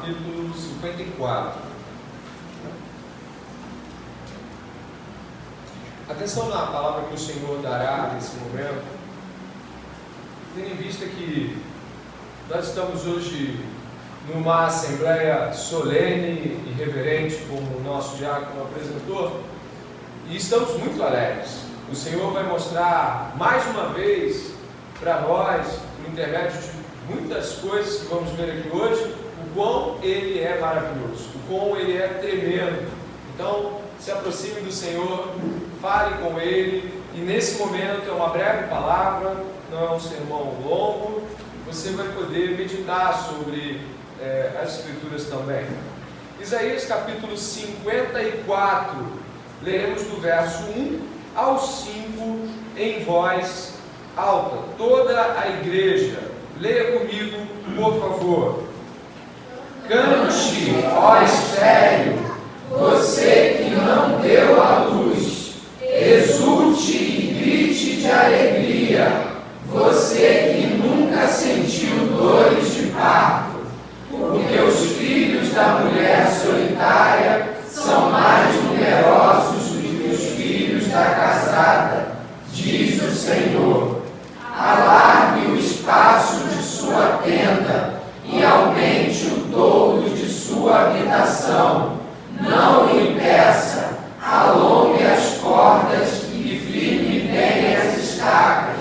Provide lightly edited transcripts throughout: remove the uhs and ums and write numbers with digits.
capítulo 54. Atenção na palavra que o Senhor dará nesse momento, tendo em vista que nós estamos hoje numa assembleia solene e reverente, como o nosso diácono apresentou, e estamos muito alegres. O Senhor vai mostrar mais uma vez para nós, por intermédio de muitas coisas que vamos ver aqui hoje, o quão Ele é maravilhoso, o quão Ele é tremendo. Então, se aproxime do Senhor, fale com Ele, e nesse momento é uma breve palavra, não é um sermão longo, você vai poder meditar sobre as Escrituras também. Isaías capítulo 54, leremos do verso 1 ao 5 em voz alta. Toda a igreja, leia comigo, por favor. Cante, ó estéril, você que não deu à luz, exulte e grite de alegria, você que nunca sentiu dores de parto, porque os filhos da mulher solitária são mais numerosos do que os filhos da casada, diz o Senhor. Alargue o espaço de sua tenda e aumente o toldo de sua habitação. Não o impeça, alongue as cordas e firme bem as estacas,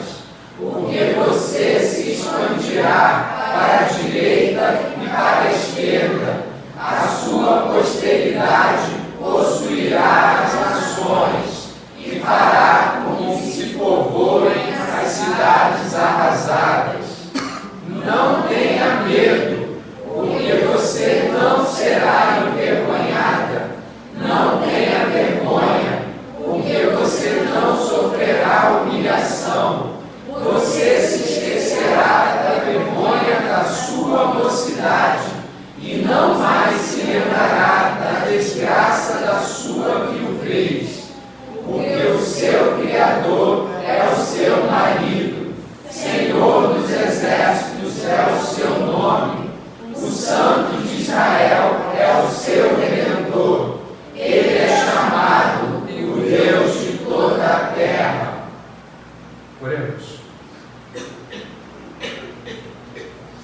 porque você se expandirá para a direita e para a esquerda. A sua posteridade possuirá as nações e fará com que se povoem as cidades arrasadas. Não tenha medo, porque você não será envergonhada. Não tenha vergonha, porque você não sofrerá humilhação. Você se esquecerá da vergonha da sua mocidade e não mais se lembrará da desgraça da sua viuvez, porque o seu Criador é o seu marido, Senhor dos exércitos é o seu nome, o Santo de Israel é o seu Redentor, ele é chamado o Deus de toda a terra. Oremos.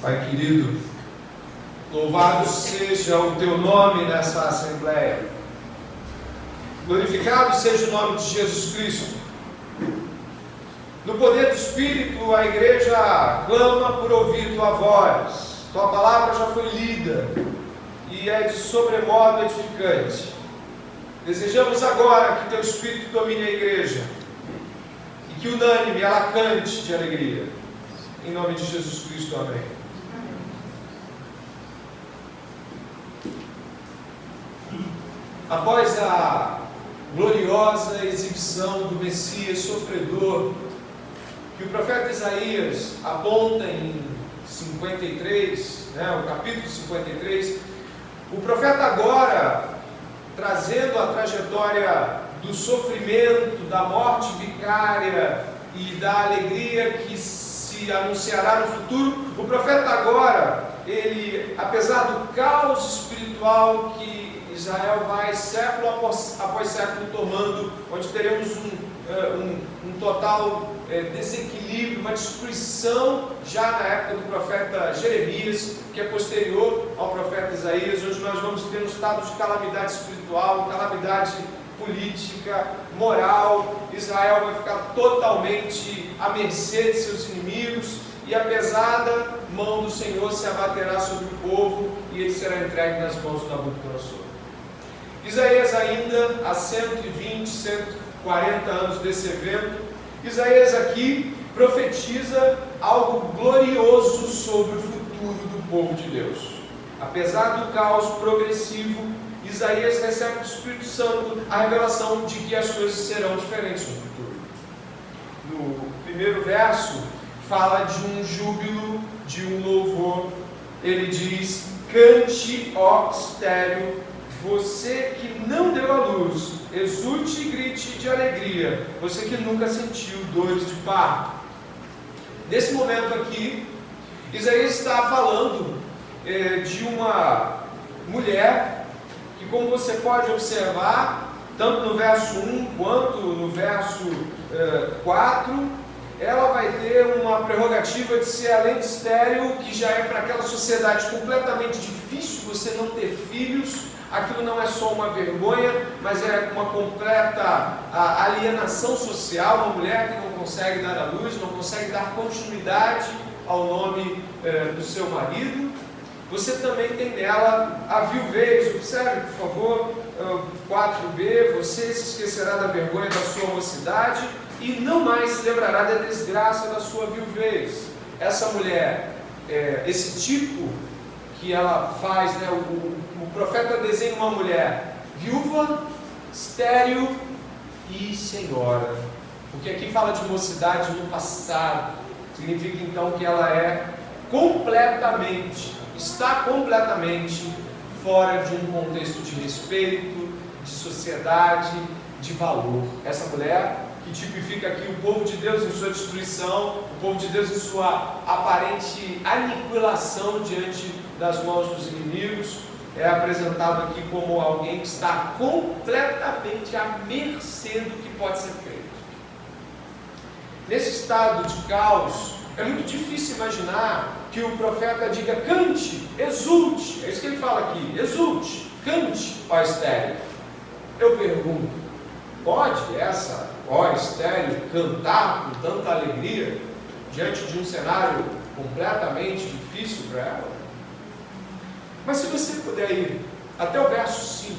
Pai querido, louvado seja o Teu nome nessa Assembleia. Glorificado seja o nome de Jesus Cristo. No poder do Espírito, a igreja clama por ouvir Tua voz. Tua palavra já foi lida e é de sobremodo edificante. Desejamos agora que Teu Espírito domine a igreja e que unânime ela cante de alegria. Em nome de Jesus Cristo, amém. Após a gloriosa exibição do Messias sofredor, que o profeta Isaías aponta em 53, o capítulo 53, o profeta agora, trazendo a trajetória do sofrimento, da morte vicária e da alegria que se anunciará no futuro, o profeta agora, ele, apesar do caos espiritual que Israel vai século após século tomando, onde teremos um total desequilíbrio, uma destruição já na época do profeta Jeremias, que é posterior ao profeta Isaías, onde nós vamos ter um estado de calamidade espiritual, calamidade política, moral. Israel vai ficar totalmente à mercê de seus inimigos e a pesada mão do Senhor se abaterá sobre o povo e ele será entregue nas mãos do Nabucodonosor. Isaías ainda, há 120, 140 anos desse evento, Isaías aqui profetiza algo glorioso sobre o futuro do povo de Deus. Apesar do caos progressivo, Isaías recebe do Espírito Santo a revelação de que as coisas serão diferentes no futuro. No primeiro verso, fala de um júbilo, de um louvor. Ele diz: cante, ó estéril, você que não deu à luz, exulte e grite de alegria, você que nunca sentiu dores de parto. Nesse momento aqui, Isaías está falando de uma mulher que, como você pode observar, tanto no verso 1 quanto no verso 4, ela vai ter uma prerrogativa de ser, além de estéril, que já é para aquela sociedade completamente difícil você não ter filhos. Aquilo não é só uma vergonha, mas é uma completa alienação social. Uma mulher que não consegue dar à luz, não consegue dar continuidade ao nome do seu marido. Você também tem nela a viuvez. Observe, por favor, 4b, você se esquecerá da vergonha da sua mocidade e não mais se lembrará da desgraça da sua viuvez. Essa mulher, esse tipo que ela faz, né, o profeta desenha uma mulher viúva, estéril e senhora, porque aqui fala de mocidade no passado, significa então que ela está completamente fora de um contexto de respeito, de sociedade, de valor. Essa mulher que tipifica aqui o povo de Deus em sua destruição, o povo de Deus em sua aparente aniquilação diante das mãos dos inimigos, é apresentado aqui como alguém que está completamente à mercê do que pode ser feito. Nesse estado de caos, é muito difícil imaginar que o profeta diga: cante, exulte. É isso que ele fala aqui: exulte, cante, ó estéril. Eu pergunto, pode essa, ó estéril, cantar com tanta alegria diante de um cenário completamente difícil para ela? Mas se você puder ir até o verso 5,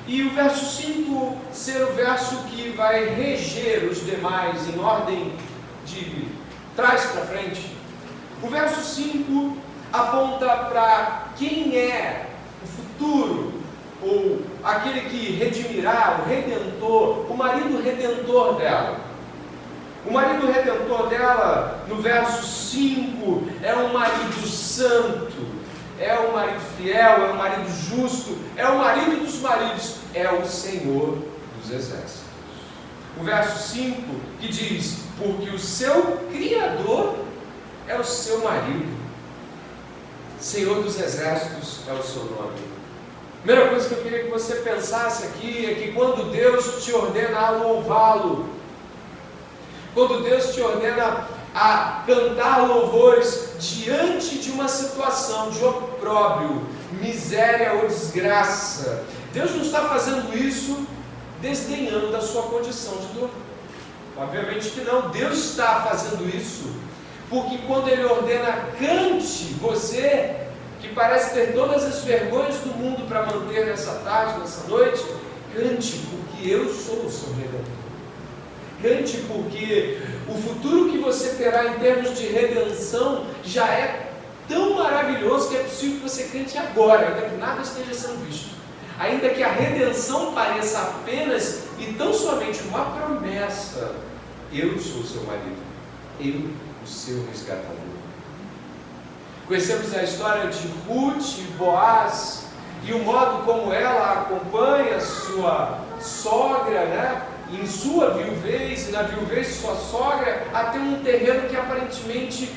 e o verso 5 ser o verso que vai reger os demais em ordem de trás para frente, o verso 5 aponta para quem é o futuro, ou aquele que redimirá, o redentor, o marido redentor dela. O marido redentor dela, no verso 5, é um marido santo, é um marido fiel, é um marido justo, é o marido dos maridos, é o Senhor dos exércitos. O verso 5 que diz: porque o seu Criador é o seu marido, Senhor dos exércitos é o seu nome. Primeira coisa que eu queria que você pensasse aqui é que quando Deus te ordena a louvá-lo, quando Deus te ordena a cantar louvores diante de uma situação de opróbrio, miséria ou desgraça, Deus não está fazendo isso desdenhando da sua condição de dor. Obviamente que não. Deus está fazendo isso porque quando Ele ordena cante, você que parece ter todas as vergonhas do mundo para manter nessa tarde, nessa noite, cante porque eu sou o seu Redentor. Cante porque o futuro que você terá em termos de redenção já é tão maravilhoso que é possível que você cante agora, ainda que nada esteja sendo visto, ainda que a redenção pareça apenas e tão somente uma promessa. Eu sou o seu marido, eu o seu resgatador. Conhecemos a história de Ruth e Boaz e o modo como ela acompanha sua sogra, né, em sua viuvez e na viuvez de sua sogra, até um terreno que aparentemente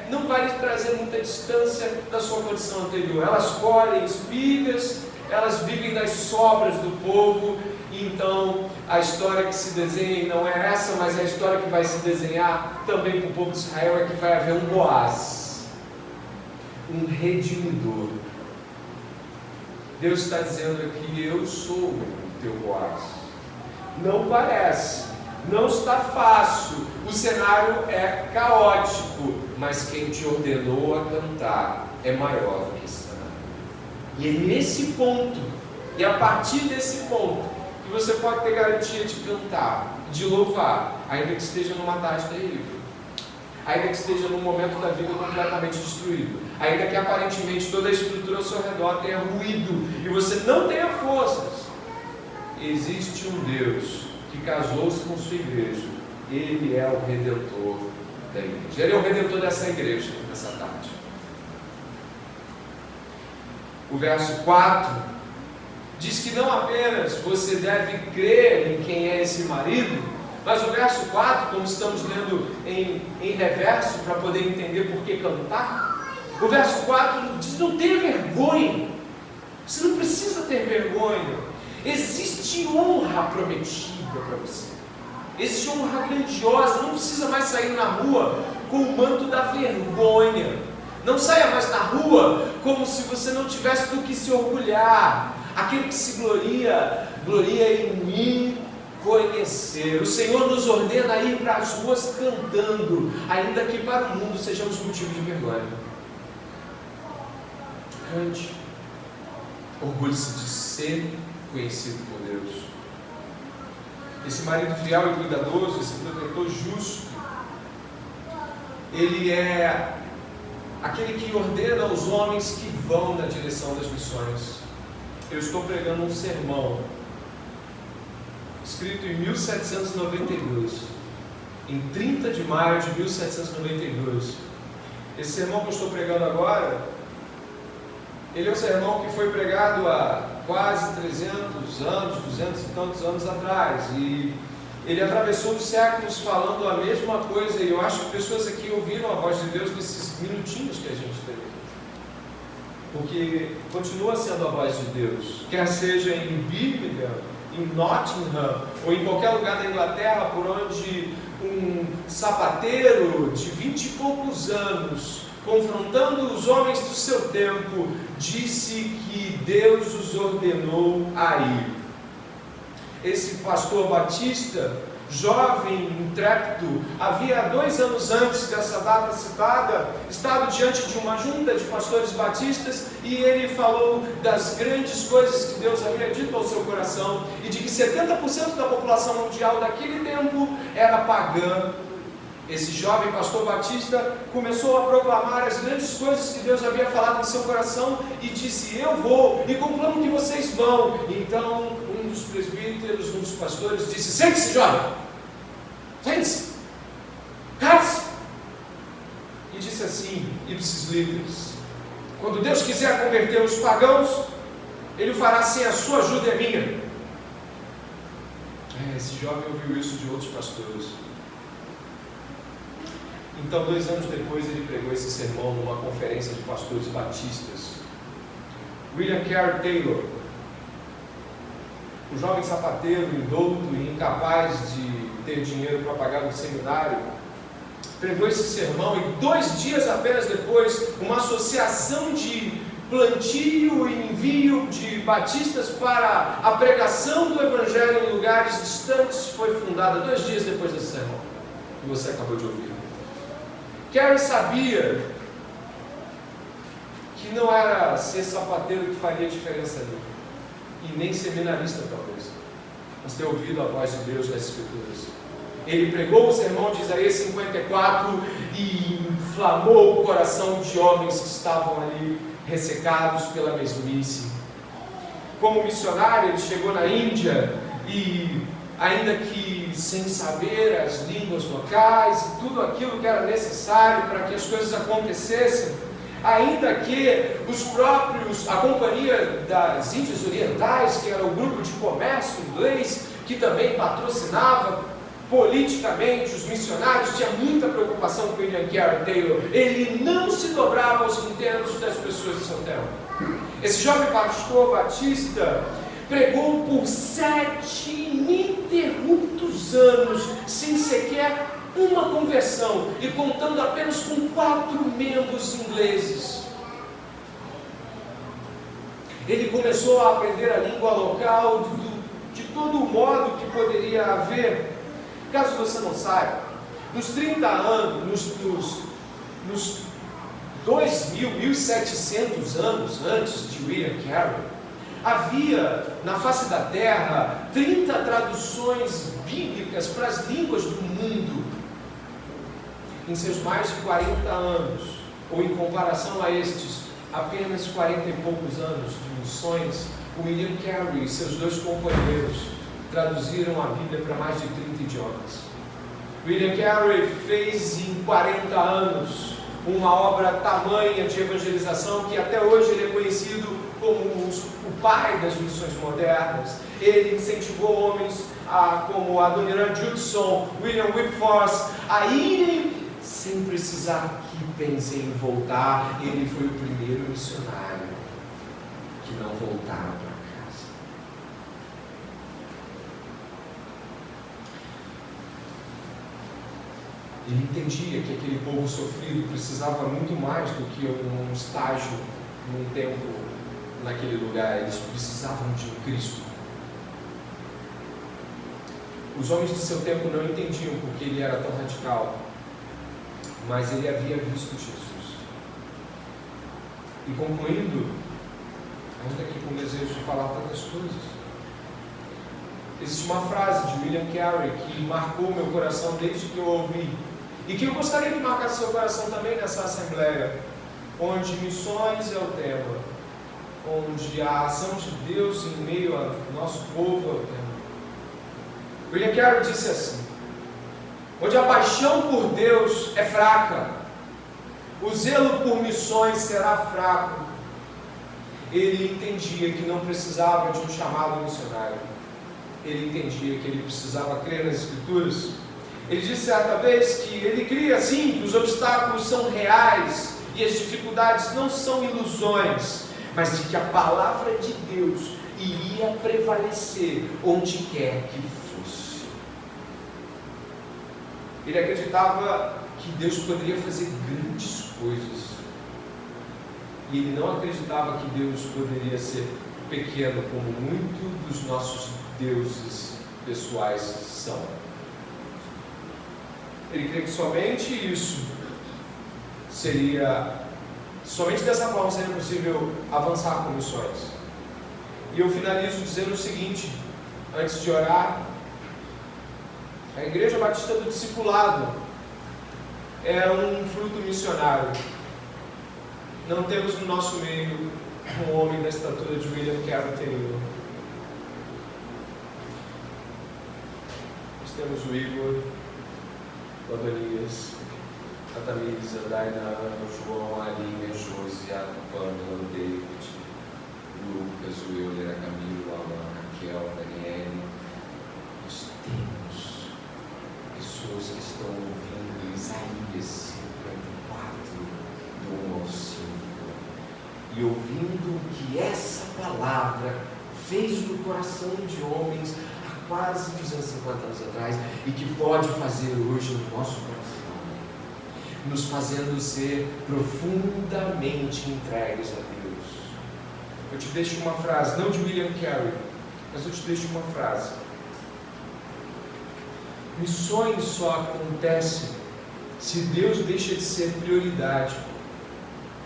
não vai lhe trazer muita distância da sua condição anterior. Elas colhem espigas, elas vivem das sobras do povo, e então a história que se desenha não é essa, mas a história que vai se desenhar também para o povo de Israel é que vai haver um Boaz, um redimidor. Deus está dizendo aqui: eu sou o teu Boaz. Não parece, não está fácil, o cenário é caótico, mas quem te ordenou a cantar é maior do que esse cenário. E é nesse ponto, e a partir desse ponto, que você pode ter garantia de cantar, de louvar, ainda que esteja numa tarde terrível, ainda que esteja num momento da vida completamente destruído, ainda que aparentemente toda a estrutura ao seu redor tenha ruído e você não tenha forças. Existe um Deus que casou-se com sua igreja. Ele é o Redentor da igreja. Ele é o Redentor dessa igreja, nessa tarde. O verso 4 diz que não apenas você deve crer em quem é esse marido, mas o verso 4, como estamos lendo em reverso, para poder entender por que cantar, O verso 4 diz: não tenha vergonha. Você não precisa ter vergonha. Existe honra prometida para você. Existe honra grandiosa. Não precisa mais sair na rua com o manto da vergonha. Não saia mais na rua como se você não tivesse do que se orgulhar. Aquele que se gloria em mim conhecer. O Senhor nos ordena a ir para as ruas cantando, ainda que para o mundo sejamos motivo de vergonha. Cante. Orgulhe-se de ser conhecido por Deus. Esse marido fiel e cuidadoso, esse protetor justo, ele é aquele que ordena aos homens que vão na direção das missões. Eu estou pregando um sermão escrito em 1792, em 30 de maio de 1792. Esse sermão que eu estou pregando agora, ele é um sermão que foi pregado há quase 300 anos, 200 e tantos anos atrás, e ele atravessou os séculos falando a mesma coisa, e eu acho que pessoas aqui ouviram a voz de Deus nesses minutinhos que a gente teve, porque continua sendo a voz de Deus, quer seja em Birmingham, em Nottingham, ou em qualquer lugar da Inglaterra, por onde um sapateiro de 20 e poucos anos, confrontando os homens do seu tempo, disse que Deus os ordenou a ir. Esse pastor batista, jovem, intrépido, havia 2 anos antes dessa data citada, estado diante de uma junta de pastores batistas, e ele falou das grandes coisas que Deus havia dito ao seu coração, e de que 70% da população mundial daquele tempo era pagã. Esse jovem pastor batista começou a proclamar as grandes coisas que Deus havia falado em seu coração e disse: eu vou, e conclamo que vocês vão. Então um dos presbíteros, um dos pastores disse: sente-se, jovem, sente-se, cale-se. E disse assim, ipsis litteris: quando Deus quiser converter os pagãos, Ele o fará sem a sua ajuda e a minha. Esse jovem ouviu isso de outros pastores. Então, 2 anos depois, ele pregou esse sermão numa conferência de pastores batistas. William Carey Taylor, o jovem sapateiro, indouto e incapaz de ter dinheiro para pagar um seminário, pregou esse sermão, e 2 dias apenas depois, uma associação de plantio e envio de batistas para a pregação do Evangelho em lugares distantes foi fundada 2 dias depois desse sermão que você acabou de ouvir. Carey sabia que não era ser sapateiro que faria diferença ali, e nem seminarista talvez, mas ter ouvido a voz de Deus nas Escrituras. Ele pregou o sermão de Isaías 54 e inflamou o coração de homens que estavam ali ressecados pela mesmice. Como missionário, ele chegou na Índia e, ainda que sem saber as línguas locais e tudo aquilo que era necessário para que as coisas acontecessem, ainda que a Companhia das Índias Orientais, que era o grupo de comércio inglês, que também patrocinava politicamente os missionários, tinha muita preocupação com William Carey Taylor. Ele não se dobrava aos intentos das pessoas do seu tempo. Esse jovem pastor batista pregou por 7 ininterruptos anos, sem sequer uma conversão, e contando apenas com 4 membros ingleses. Ele começou a aprender a língua local de todo o modo que poderia haver. Caso você não saiba, nos 30 anos, nos 1.700 anos antes de William Carey, havia na face da terra 30 traduções bíblicas para as línguas do mundo. Em seus mais de 40 anos, ou em comparação a estes, apenas 40 e poucos anos de missões, William Carey e seus 2 companheiros traduziram a Bíblia para mais de 30 idiomas. William Carey fez em 40 anos uma obra tamanha de evangelização que até hoje ele é conhecido como o pai das missões modernas. Ele incentivou homens como Adoniran Judson, William Wilberforce, a irem sem precisar que pensem em voltar. Ele foi o primeiro missionário que não voltaram para casa. Ele entendia que aquele povo sofrido precisava muito mais do que um estágio num tempo naquele lugar. Eles precisavam de um Cristo. Os homens de seu tempo não entendiam porque ele era tão radical, mas ele havia visto Jesus. E concluindo, ainda que com desejo de falar tantas coisas, existe uma frase de William Carey que marcou meu coração desde que eu ouvi, e que eu gostaria que marcasse seu coração também nessa assembleia, onde missões é o tema, onde a ação de Deus em meio ao nosso povo é o tema. William Carey disse assim: onde a paixão por Deus é fraca, o zelo por missões será fraco. Ele entendia que não precisava de um chamado missionário. Ele entendia que ele precisava crer nas Escrituras. Ele disse certa vez que ele cria sim que os obstáculos são reais e as dificuldades não são ilusões, mas de que a palavra de Deus iria prevalecer onde quer que fosse. Ele acreditava que Deus poderia fazer grandes coisas. E ele não acreditava que Deus poderia ser pequeno, como muitos dos nossos deuses pessoais são. Ele crê que somente dessa forma seria possível avançar com missões. E eu finalizo dizendo o seguinte, antes de orar: a Igreja Batista do Discipulado é um fruto missionário. Não temos no nosso meio um homem da estatura de William Carey Taylor. Nós temos o Igor, o Adonias, a Tamires, a Daina, o João, a Aline, a Josi, a Pamela, o David, o Lucas, o Euler, a Camila, o Alan, a Raquel, a Daniele. Nós temos pessoas que estão ouvindo Isaías 54, do 1 ao 5, e ouvindo o que essa palavra fez no coração de homens há quase 250 anos atrás e que pode fazer hoje no nosso coração, nos fazendo ser profundamente entregues a Deus. Eu te deixo uma frase, não de William Carey, mas eu te deixo uma frase: missões só acontecem se Deus deixa de ser prioridade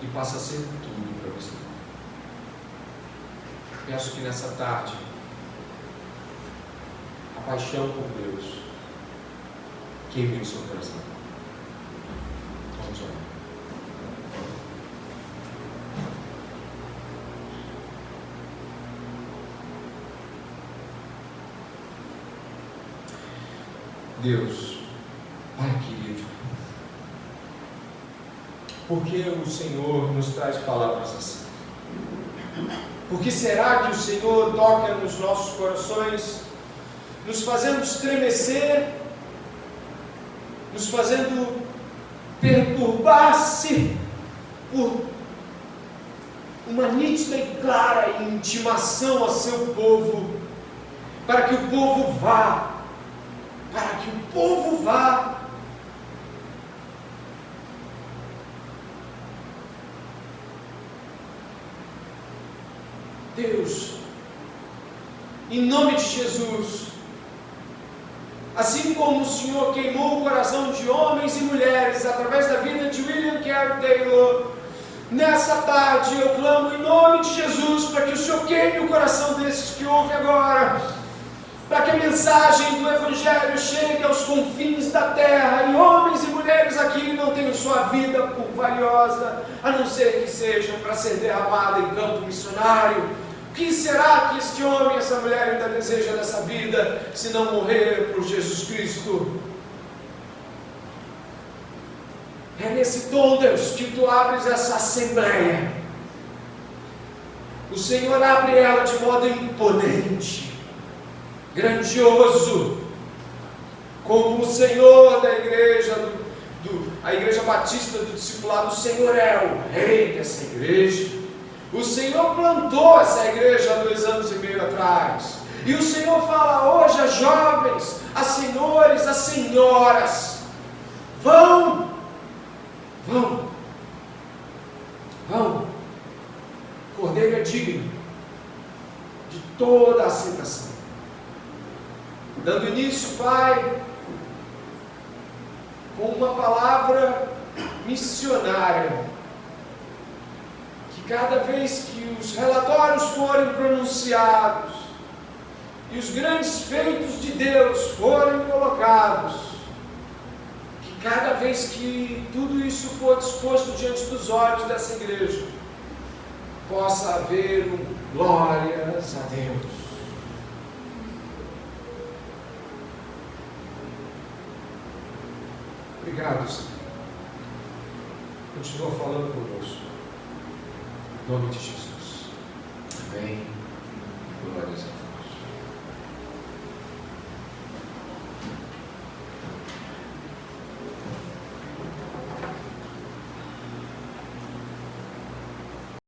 e passa a ser tudo para você. Peço que nessa tarde a paixão por Deus queime no seu coração. Vamos orar. Deus, Pai querido, por que o Senhor nos traz palavras assim? Por que será que o Senhor toca nos nossos corações, nos fazendo estremecer, nos fazendo perturbar-se por uma nítida e clara intimação a seu povo, para que o povo vá, Deus, em nome de Jesus, assim como o Senhor queimou o coração de homens e mulheres através da vida de William Carey Taylor, nessa tarde eu clamo em nome de Jesus para que o Senhor queime o coração desses que ouvem agora, para que a mensagem do Evangelho chegue aos confins da terra, e homens e mulheres aqui não tenham sua vida por valiosa, a não ser que seja para ser derramada em campo missionário. O que será que este homem e essa mulher ainda deseja dessa vida, se não morrer por Jesus Cristo? É nesse tom, Deus, que Tu abres essa assembleia. O Senhor abre ela de modo imponente, grandioso, como o Senhor da igreja, a Igreja Batista do Discipulado, o Senhor é o rei dessa igreja. O Senhor plantou essa igreja há 2 anos e meio atrás. E o Senhor fala hoje a jovens, a senhores, a senhoras: vão, vão, vão. O Cordeiro é digno de toda a aceitação. Dando início, Pai, com uma palavra missionária, que cada vez que os relatórios forem pronunciados e os grandes feitos de Deus forem colocados, que cada vez que tudo isso for disposto diante dos olhos dessa igreja, possa haver um glórias a Deus. Obrigado, Senhor. Continua falando conosco. Em nome de Jesus. Amém. Glórias a Deus.